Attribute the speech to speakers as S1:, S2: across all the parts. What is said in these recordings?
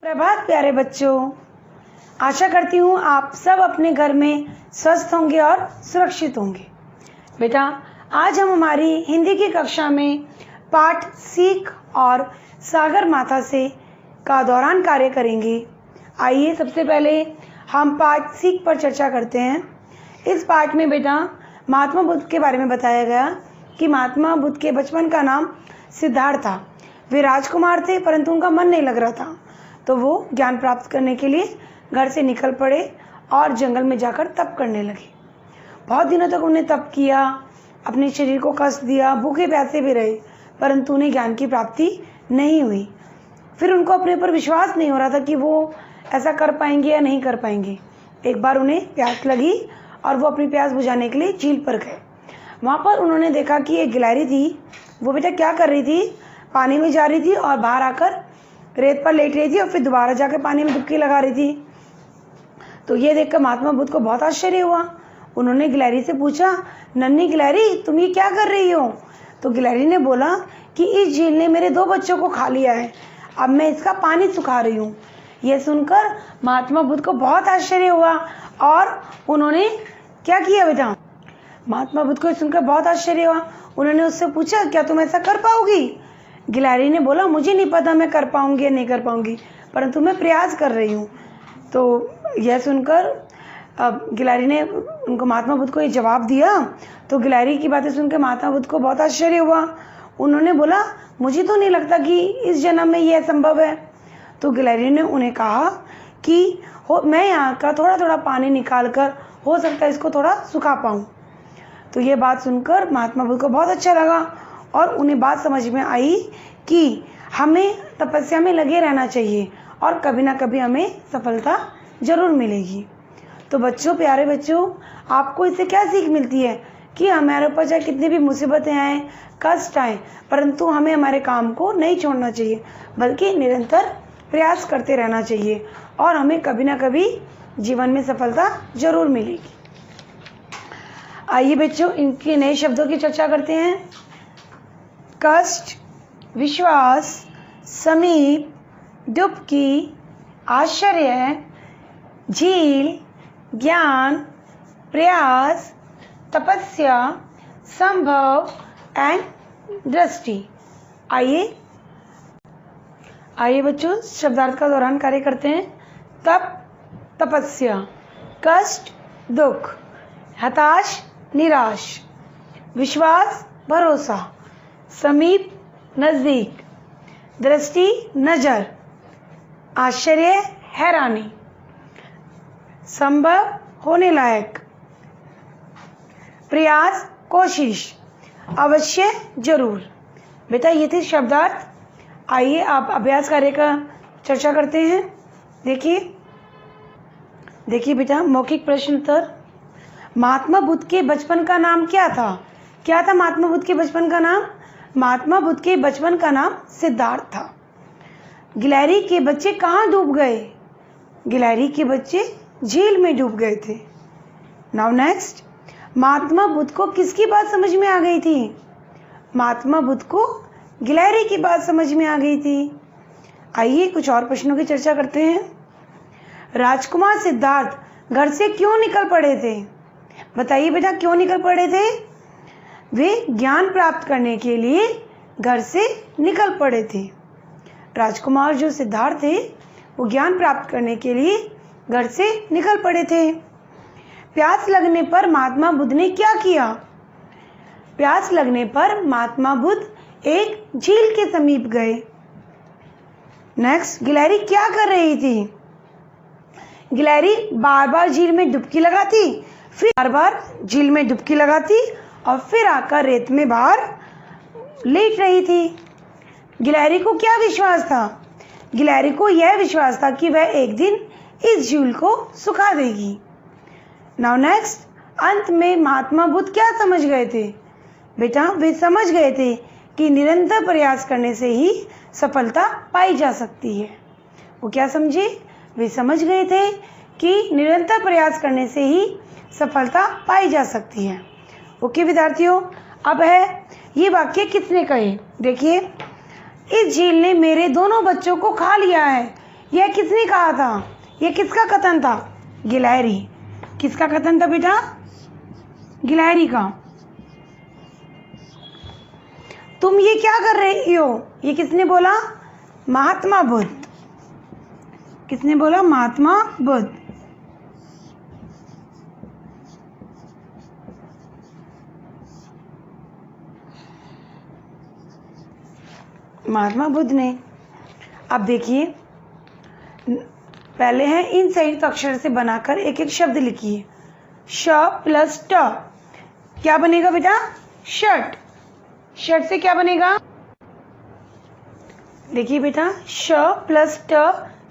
S1: प्रभात प्यारे बच्चों, आशा करती हूँ आप सब अपने घर में स्वस्थ होंगे और सुरक्षित होंगे। बेटा, आज हम हमारी हिंदी की कक्षा में पाठ सीख और सागर माथा से का दौरान कार्य करेंगे। आइए सबसे पहले हम पाठ सीख पर चर्चा करते हैं। इस पाठ में बेटा महात्मा बुद्ध के बारे में बताया गया कि महात्मा बुद्ध के बचपन का नाम सिद्धार्थ था। वे राजकुमार थे, परंतु उनका मन नहीं लग रहा था, तो वो ज्ञान प्राप्त करने के लिए घर से निकल पड़े और जंगल में जाकर तप करने लगे। बहुत दिनों तक उन्हें तप किया, अपने शरीर को कष्ट दिया, भूखे प्यासे भी रहे, परंतु उन्हें ज्ञान की प्राप्ति नहीं हुई। फिर उनको अपने ऊपर विश्वास नहीं हो रहा था कि वो ऐसा कर पाएंगे या नहीं कर पाएंगे। एक बार उन्हें प्यास लगी और वो अपनी प्यास बुझाने के लिए झील पर गए। वहाँ पर उन्होंने देखा कि एक गिलहरी थी। वो बेटा क्या कर रही थी, पानी में जा रही थी और बाहर आकर रेत पर लेट रही थी और फिर दोबारा जाकर पानी में डुबकी लगा रही थी। तो ये देखकर महात्मा बुद्ध को बहुत आश्चर्य हुआ। उन्होंने गिलहरी से पूछा, नन्ही गिलहरी, तुम ये क्या कर रही हो? तो गिलहरी ने बोला कि इस झील ने मेरे 2 बच्चों को खा लिया है, अब मैं इसका पानी सुखा रही हूँ। यह सुनकर महात्मा बुद्ध को बहुत आश्चर्य हुआ और उन्होंने क्या किया बेटा? महात्मा बुद्ध को सुनकर बहुत आश्चर्य हुआ। उन्होंने उससे पूछा, क्या तुम ऐसा कर पाओगी? गिलहरी ने बोला, मुझे नहीं पता मैं कर पाऊंगी या नहीं कर पाऊंगी, परंतु मैं प्रयास कर रही हूँ। तो यह सुनकर अब गिलहरी ने उनको महात्मा बुद्ध को ये जवाब दिया। तो गिलहरी की बातें सुनकर महात्मा बुद्ध को बहुत आश्चर्य हुआ। उन्होंने बोला, मुझे तो नहीं लगता कि इस जन्म में यह संभव है। तो गिलहरी ने उन्हें कहा कि मैं यहाँ का थोड़ा थोड़ा पानी निकाल कर हो सकता है इसको थोड़ा सुखा पाऊँ। तो ये बात सुनकर महात्मा बुद्ध को बहुत अच्छा लगा और उन्हें बात समझ में आई कि हमें तपस्या में लगे रहना चाहिए और कभी ना कभी हमें सफलता जरूर मिलेगी। तो बच्चों, प्यारे बच्चों, आपको इससे क्या सीख मिलती है कि हमारे ऊपर चाहे कितनी भी मुसीबतें आए, कष्ट आए, परंतु हमें हमारे काम को नहीं छोड़ना चाहिए, बल्कि निरंतर प्रयास करते रहना चाहिए और हमें कभी ना कभी जीवन में सफलता जरूर मिलेगी। आइए बच्चों, इनके नए शब्दों की चर्चा करते हैं। कष्ट, विश्वास, समीप, डुबकी, आश्चर्य, झील, ज्ञान, प्रयास, तपस्या, संभव एंड दृष्टि। आइए बच्चों, शब्दार्थ का दौरान कार्य करते हैं। तप, तपस्या, कष्ट, दुख, हताश, निराश, विश्वास, भरोसा, समीप, नजदीक, दृष्टि, नजर, आश्चर्य, हैरानी, संभव, होने लायक, प्रयास, कोशिश, अवश्य, जरूर। बेटा ये थे शब्दार्थ। आइए आप अभ्यास कार्य का चर्चा करते हैं। देखिए बेटा, मौखिक प्रश्न उत्तर। महात्मा बुद्ध के बचपन का नाम क्या था? क्या था महात्मा बुद्ध के बचपन का नाम? महात्मा बुद्ध के बचपन का नाम सिद्धार्थ था। गिलहरी के बच्चे कहाँ डूब गए? गिलहरी के बच्चे झील में डूब गए थे। नाउ नेक्स्ट, महात्मा बुद्ध को किसकी बात समझ में आ गई थी? महात्मा बुद्ध को गिलहरी की बात समझ में आ गई थी। आइए कुछ और प्रश्नों की चर्चा करते हैं। राजकुमार सिद्धार्थ घर से क्यों निकल पड़े थे? बताइए बेटा, क्यों निकल पड़े थे? वे ज्ञान प्राप्त करने के लिए घर से निकल पड़े थे। राजकुमार जो सिद्धार्थ थे वो ज्ञान प्राप्त करने के लिए घर से निकल पड़े थे। प्यास लगने पर महात्मा बुद्ध ने क्या किया? प्यास लगने पर महात्मा बुद्ध एक झील के समीप गए। नेक्स्ट, गिलहरी क्या कर रही थी? गिलहरी बार बार झील में डुबकी लगाती, फिर बार बार झील में डुबकी लगाती और फिर आकर रेत में बाहर लेट रही थी। गिलहरी को क्या विश्वास था? गिलहरी को यह विश्वास था कि वह एक दिन इस झील को सुखा देगी। नाउ नेक्स्ट, अंत में महात्मा बुद्ध क्या समझ गए थे? बेटा वे समझ गए थे कि निरंतर प्रयास करने से ही सफलता पाई जा सकती है। वो क्या समझे? वे समझ गए थे कि निरंतर प्रयास करने से ही सफलता पाई जा सकती है। ओके विद्यार्थियों, अब है ये वाक्य किसने कहे? देखिए, इस झील ने मेरे दोनों बच्चों को खा लिया है। यह किसने कहा था? यह किसका कथन था? गिलहरी। किसका कथन था बेटा? गिलहरी का। तुम ये क्या कर रही हो? ये किसने बोला? महात्मा बुद्ध। किसने बोला? महात्मा बुद्ध। महात्मा बुद्ध ने। अब देखिए, पहले है इन संयुक्त अक्षर से बनाकर एक एक शब्द लिखिए। श प्लस ट क्या बनेगा बेटा? शर्ट। शर्ट से क्या बनेगा? देखिए बेटा, श प्लस ट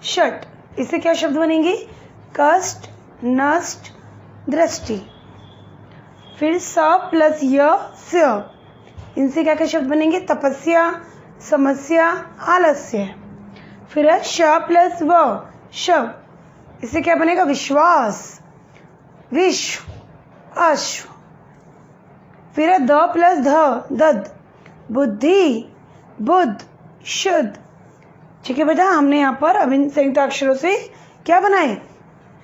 S1: शर्ट, इससे क्या शब्द बनेंगे? कष्ट, नष्ट, दृष्टि। फिर स प्लस य स्य, इनसे क्या क्या शब्द बनेंगे? तपस्या, समस्या, आलस्य। फिर है श प्लस व शव, इससे क्या बनेगा? विश्वास, विश्व, अश्व। फिर है द प्लस ध दद, बुद्धि, बुद्ध, शुद्ध। ठीक है बेटा, हमने यहाँ पर अब इन संयुक्त अक्षरों से क्या बनाए?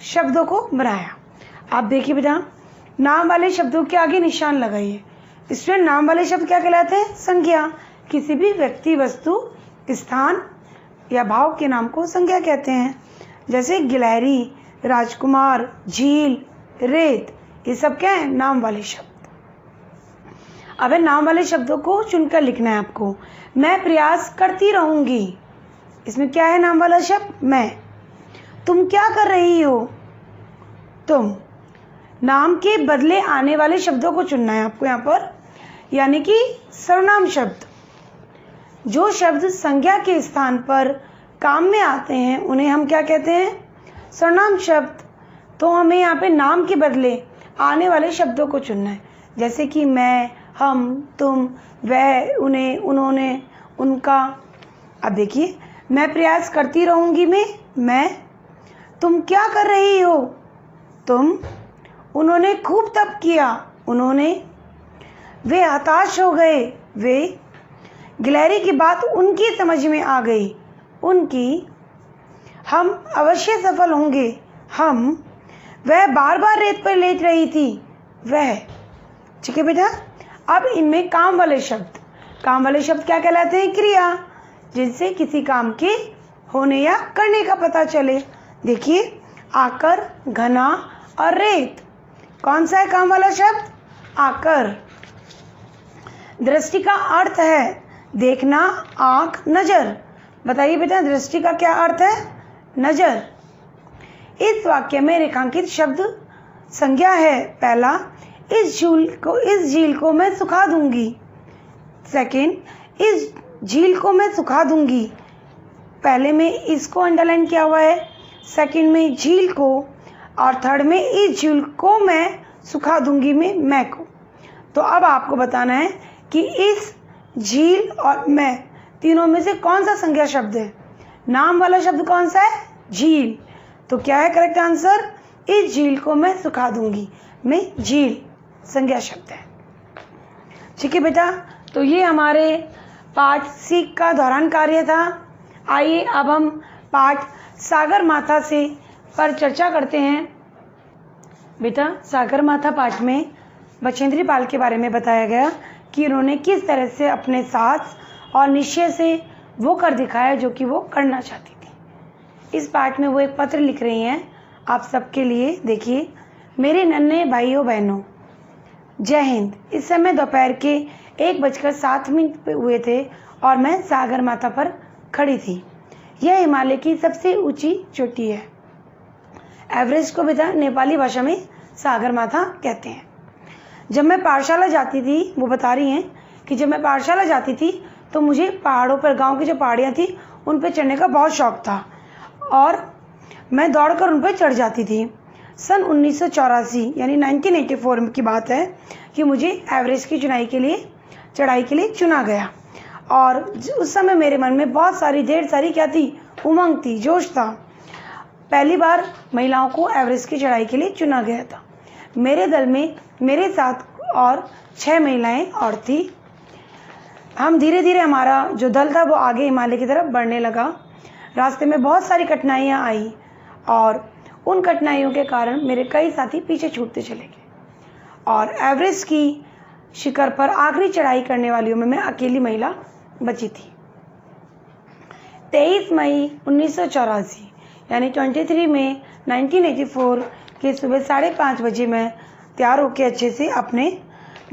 S1: शब्दों को बनाया। आप देखिए बेटा, नाम वाले शब्दों के आगे निशान लगाइए। इसमें नाम वाले शब्द क्या कहलाते हैं? संज्ञा। किसी भी व्यक्ति, वस्तु, स्थान या भाव के नाम को संज्ञा कहते हैं। जैसे गिलहरी, राजकुमार, झील, रेत, ये सब क्या है? नाम वाले शब्द। अब नाम वाले शब्दों को चुनकर लिखना है आपको। मैं प्रयास करती रहूंगी, इसमें क्या है? नाम वाला शब्द मैं। तुम क्या कर रही हो? तुम। नाम के बदले आने वाले शब्दों को चुनना है आपको यहाँ पर, यानी कि सर्वनाम शब्द। जो शब्द संज्ञा के स्थान पर काम में आते हैं उन्हें हम क्या कहते हैं? सर्वनाम शब्द। तो हमें यहाँ पे नाम के बदले आने वाले शब्दों को चुनना है, जैसे कि मैं, हम, तुम, वह, उन्हें, उन्होंने, उनका। अब देखिए, मैं प्रयास करती रहूंगी में मैं। तुम क्या कर रही हो? तुम। उन्होंने खूब तप किया, उन्होंने। वे हताश हो गए, वे। गिलहरी की बात उनकी समझ में आ गई, उनकी। हम अवश्य सफल होंगे, हम। वह बार बार रेत पर लेट रही थी, वह। ठीक है बेटा, अब इनमें काम वाले शब्द। काम वाले शब्द क्या कहलाते हैं? क्रिया, जिनसे किसी काम के होने या करने का पता चले। देखिए, आकर, घना और रेत। कौन सा है काम वाला शब्द? आकर। दृष्टि का अर्थ है देखना, आंख, नजर। बताइए बेटा, दृष्टि का क्या अर्थ है? नजर। इस वाक्य में रेखांकित शब्द संज्ञा है। पहला, इस झील को मैं सुखा दूंगी। सेकंड, इस झील को मैं सुखा दूंगी। पहले में इसको अंडरलाइन किया हुआ है, सेकंड में झील को, और थर्ड में इस झील को मैं सुखा दूंगी में मैं को। तो अब आपको बताना है कि इस, झील और मैं तीनों में से कौन सा संज्ञा शब्द है? नाम वाला शब्द कौन सा है? झील। तो क्या है करेक्ट आंसर? इस झील को मैं सुखा दूंगी में झील संज्ञा शब्द है। ठीक है बेटा, तो ये हमारे पाठ सीख का दौरान कार्य था। आइए अब हम पाठ सागर माथा से पर चर्चा करते हैं। बेटा, सागर माथा पाठ में बछेंद्री पाल के बारे में बताया गया कि उन्होंने किस तरह से अपने साहस और निश्चय से वो कर दिखाया जो कि वो करना चाहती थी। इस पाठ में वो एक पत्र लिख रही हैं आप सबके लिए। देखिए, मेरे नन्हे भाइयों बहनों, जय हिंद। इस समय दोपहर के 1:07 हुए थे और मैं सागर माथा पर खड़ी थी। यह हिमालय की सबसे ऊंची चोटी है। एवरेस्ट को बेटा नेपाली भाषा में सागर माथा कहते हैं। जब मैं पाठशाला जाती थी, वो बता रही हैं कि जब मैं पाठशाला जाती थी तो मुझे पहाड़ों पर, गांव की जो पहाड़ियाँ थी उन पर चढ़ने का बहुत शौक था और मैं दौड़कर उन पर चढ़ जाती थी। सन 1984 यानी 1984 की बात है कि मुझे एवरेस्ट की चढ़ाई के लिए चुना गया और उस समय मेरे मन में बहुत सारी ढेर सारी क्या थी? उमंग थी, जोश था। पहली बार महिलाओं को एवरेस्ट की चढ़ाई के लिए चुना गया था। मेरे दल में मेरे साथ और 6 महिलाएं और थी। हम धीरे धीरे, हमारा जो दल था वो आगे हिमालय की तरफ बढ़ने लगा। रास्ते में बहुत सारी कठिनाइयाँ आई और उन कठिनाइयों के कारण मेरे कई साथी पीछे छूटते चले गए और एवरेस्ट की शिखर पर आखिरी चढ़ाई करने वालियों में मैं अकेली महिला बची थी। 23 मई 1984 यानी 23 मई 1984 के सुबह 5:30 बजे मैं तैयार होकर अच्छे से अपने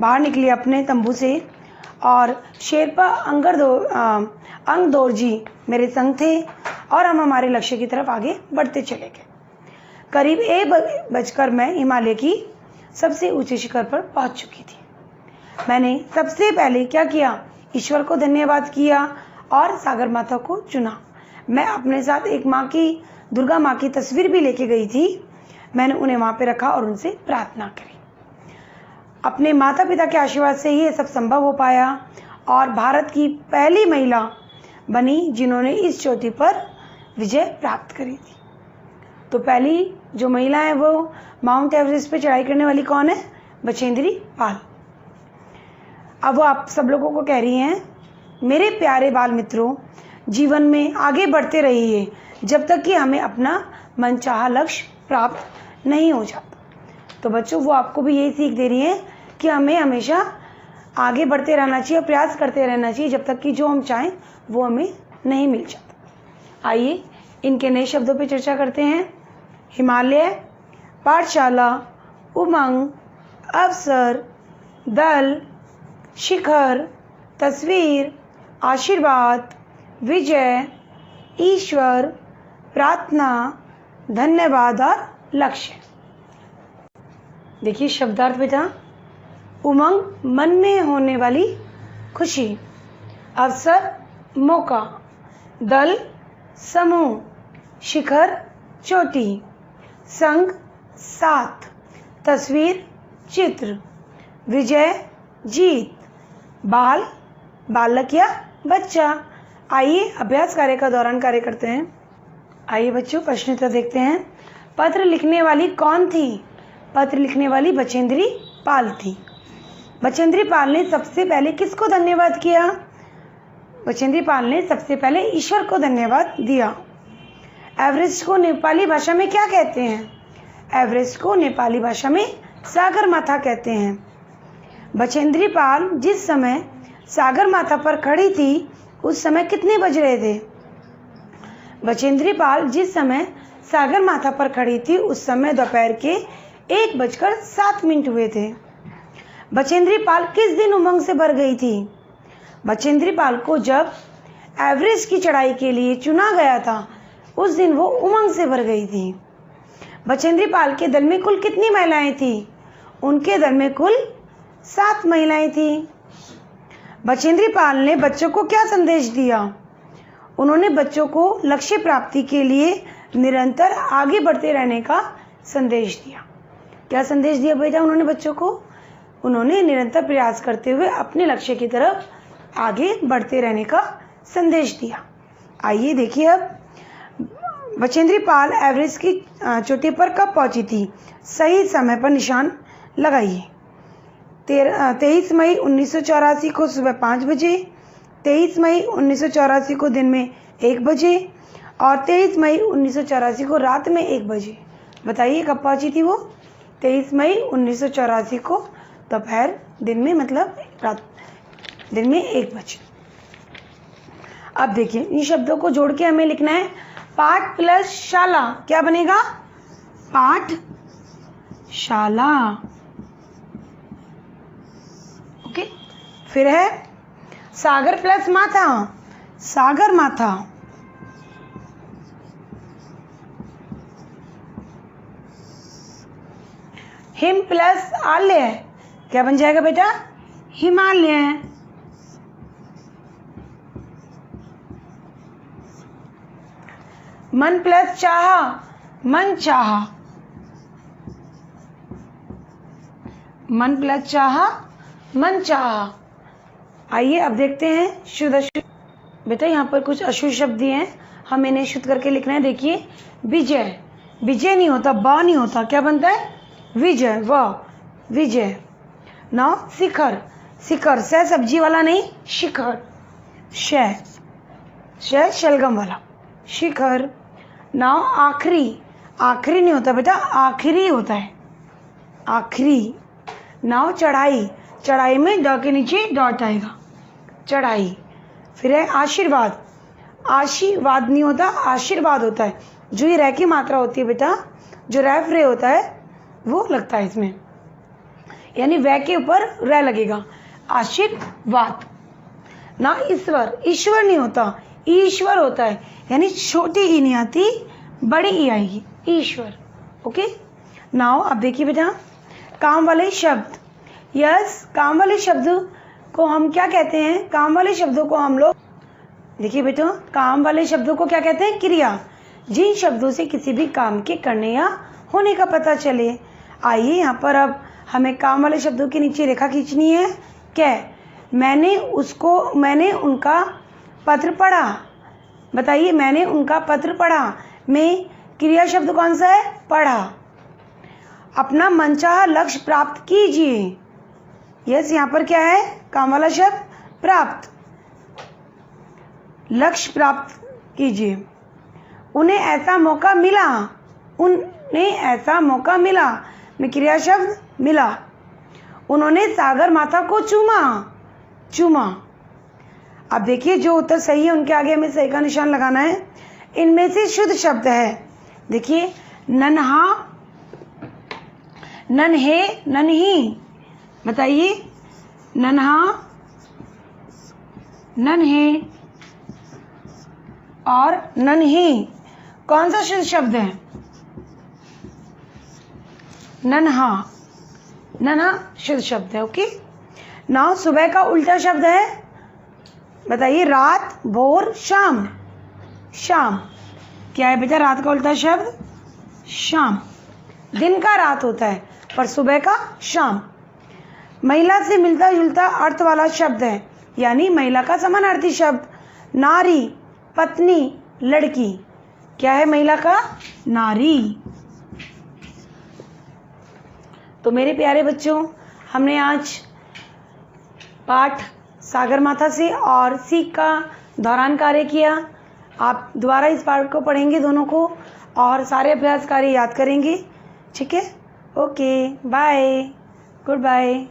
S1: बाहर निकली अपने तंबू से और शेरपा अंगदोर जी मेरे संग थे और हम हमारे लक्ष्य की तरफ आगे बढ़ते चले गए। करीब 1 बजकर मैं हिमालय की सबसे ऊंचे शिखर पर पहुंच चुकी थी। मैंने सबसे पहले क्या किया, ईश्वर को धन्यवाद किया और सागर माता को चुना। मैं अपने साथ एक दुर्गा माँ की तस्वीर भी लेके गई थी। मैंने उन्हें वहाँ पे रखा और उनसे प्रार्थना करी। अपने माता पिता के आशीर्वाद से ही ये सब संभव हो पाया और भारत की पहली महिला बनी जिन्होंने इस चोटी पर विजय प्राप्त करी थी। तो पहली जो महिला है वो माउंट एवरेस्ट पे चढ़ाई करने वाली कौन है? बछेंद्री पाल। अब वो आप सब लोगों को कह रही हैं, मेरे प्यारे बाल मित्रों, जीवन में आगे बढ़ते रहिए जब तक कि हमें अपना मनचाहा लक्ष्य प्राप्त नहीं हो जाता। तो बच्चों, वो आपको भी यही सीख दे रही हैं कि हमें हमेशा आगे बढ़ते रहना चाहिए, प्रयास करते रहना चाहिए जब तक कि जो हम चाहें वो हमें नहीं मिल जाता। आइए इनके नए शब्दों पे चर्चा करते हैं। हिमालय, पाठशाला, उमंग, अवसर, दल, शिखर, तस्वीर, आशीर्वाद, विजय, ईश्वर, प्रार्थना, धन्यवाद और लक्ष्य। देखिए शब्दार्थ बेटा। उमंग, मन में होने वाली खुशी। अवसर, मौका। दल, समूह। शिखर, चोटी। संग, साथ। तस्वीर, चित्र। विजय, जीत। बाल, बालक या बच्चा। आइए अभ्यास कार्य का दौरान कार्य करते हैं। आइए बच्चों प्रश्न उत्तर देखते हैं। पत्र लिखने वाली कौन थी? पत्र लिखने वाली बछेंद्री पाल थी। बछेंद्री पाल ने सबसे पहले किसको धन्यवाद किया? बछेंद्री पाल ने सबसे पहले ईश्वर को धन्यवाद दिया। एवरेस्ट को नेपाली भाषा में क्या कहते हैं? एवरेस्ट को नेपाली भाषा में सागर माथा कहते हैं। बछेंद्री पाल जिस समय सागर माथा पर खड़ी थी उस समय कितने बज रहे थे? बछेंद्री पाल जिस समय सागर माथा पर खड़ी थी उस समय दोपहर के 1:07 हुए थे। बछेंद्री पाल किस दिन उमंग से भर गई थी? बछेंद्री पाल को जब एवरेस्ट की चढ़ाई के लिए चुना गया था उस दिन वो उमंग से भर गई थी। बछेंद्री पाल के दल में कुल कितनी महिलाएं थी? उनके दल में कुल 7 महिलाएं थी। बछेंद्री पाल ने बच्चों को क्या संदेश दिया? उन्होंने बच्चों को लक्ष्य प्राप्ति के लिए निरंतर आगे बढ़ते रहने का संदेश दिया। क्या संदेश दिया बेटा उन्होंने बच्चों को? उन्होंने निरंतर प्रयास करते हुए अपने लक्ष्य की तरफ आगे बढ़ते रहने का संदेश दिया। आइए देखिए अब बछेंद्री पाल एवरेस्ट की चोटी पर कब पहुंची थी? सही समय पर निशान लगाइए। 23 मई 1984 को सुबह 5 बजे, 23 मई 1984 को दिन में 1 बजे और 23 मई 1984 को रात में 1 बजे। बताइए कब पहुंची थी वो? 23 मई 1984 को दोपहर, दिन में मतलब रात, दिन में 1 बजे। अब देखिए इन शब्दों को जोड़ के हमें लिखना है पाठ प्लस शाला। क्या बनेगा? पाठ शाला। ओके, फिर है सागर प्लस माथा, सागर माथा। हिम प्लस आलय, क्या बन जाएगा बेटा? हिमालय। मन प्लस चाहा, मन चाहा। मन प्लस चाहा, मन चाहा। आइए अब देखते हैं शुद्ध अशुद्ध। बेटा यहाँ पर कुछ अशुद्ध शब्द दिए हैं, हम इन्हें शुद्ध करके लिखना है। देखिए विजय, विजय नहीं होता, बा नहीं होता, क्या बनता है? विजय, वाह विजय। नौ शिखर, शिखर सह सब्जी वाला नहीं, शिखर, शह शलगम वाला। शिखर। नाउ आखिरी, आखिरी नहीं होता बेटा, आखिरी होता है, आखिरी। नाउ चढ़ाई, चढ़ाई में ड के नीचे डॉट आएगा, चढ़ाई। फिर है आशीर्वाद, आशीर्वाद नहीं होता, आशीर्वाद होता है। जो ये रह की मात्रा होती है बेटा, जो रैफ रे होता है वो लगता है इसमें, यानी वह के ऊपर रह लगेगा, आशीर्वाद। ना ईश्वर, ईश्वर नहीं होता, ईश्वर होता है, यानी छोटी ई नहीं आती, बड़ी ई आएगी, ईश्वर। ओके। नाउ अब देखिए बेटा, काम वाले शब्द। यस, काम वाले शब्द को हम क्या कहते हैं? काम वाले शब्दों को हम लोग, देखिए बेटा, काम वाले शब्दों को क्या कहते हैं? क्रिया। जिन शब्दों से किसी भी काम के करने या होने का पता चले। आइए यहाँ पर अब हमें काम वाले शब्दों के नीचे रेखा खींचनी है। क्या? मैंने उनका पत्र पढ़ा। बताइए, मैंने उनका पत्र पढ़ा में क्रिया शब्द कौन सा है? पढ़ा। अपना मनचाहा लक्ष्य प्राप्त कीजिए। यस, यहाँ पर क्या है? काम वाला शब्द प्राप्त, लक्ष्य प्राप्त कीजिए। उन्हें ऐसा मौका मिला, उन्हें ऐसा मौका मिला में क्रिया शब्द मिला। उन्होंने सागर माता को चूमा, चूमा। अब देखिए, जो उत्तर सही है उनके आगे हमें सही का निशान लगाना है। इनमें से शुद्ध शब्द है, देखिए, नन्हा, नन्हे, नन्ही। बताइए, नन्हा, नन्हे और नन्ही कौन सा शुद्ध शब्द है? नन्हा, नन्हा शुद्ध शब्द है। ओके। नाउ सुबह का उल्टा शब्द है, बताइए, रात, भोर, शाम। शाम क्या है बेटा? रात का उल्टा शब्द शाम। दिन का रात होता है, पर सुबह का शाम। महिला से मिलता जुलता अर्थ वाला शब्द है, यानी महिला का समानार्थी शब्द। नारी, पत्नी, लड़की। क्या है महिला का? नारी। तो मेरे प्यारे बच्चों, हमने आज पाठ सागर माता से और सीख का दौरान कार्य किया। आप दोबारा इस पाठ को पढ़ेंगे दोनों को, और सारे अभ्यास कार्य याद करेंगे। ठीक है? Okay, bye, good bye.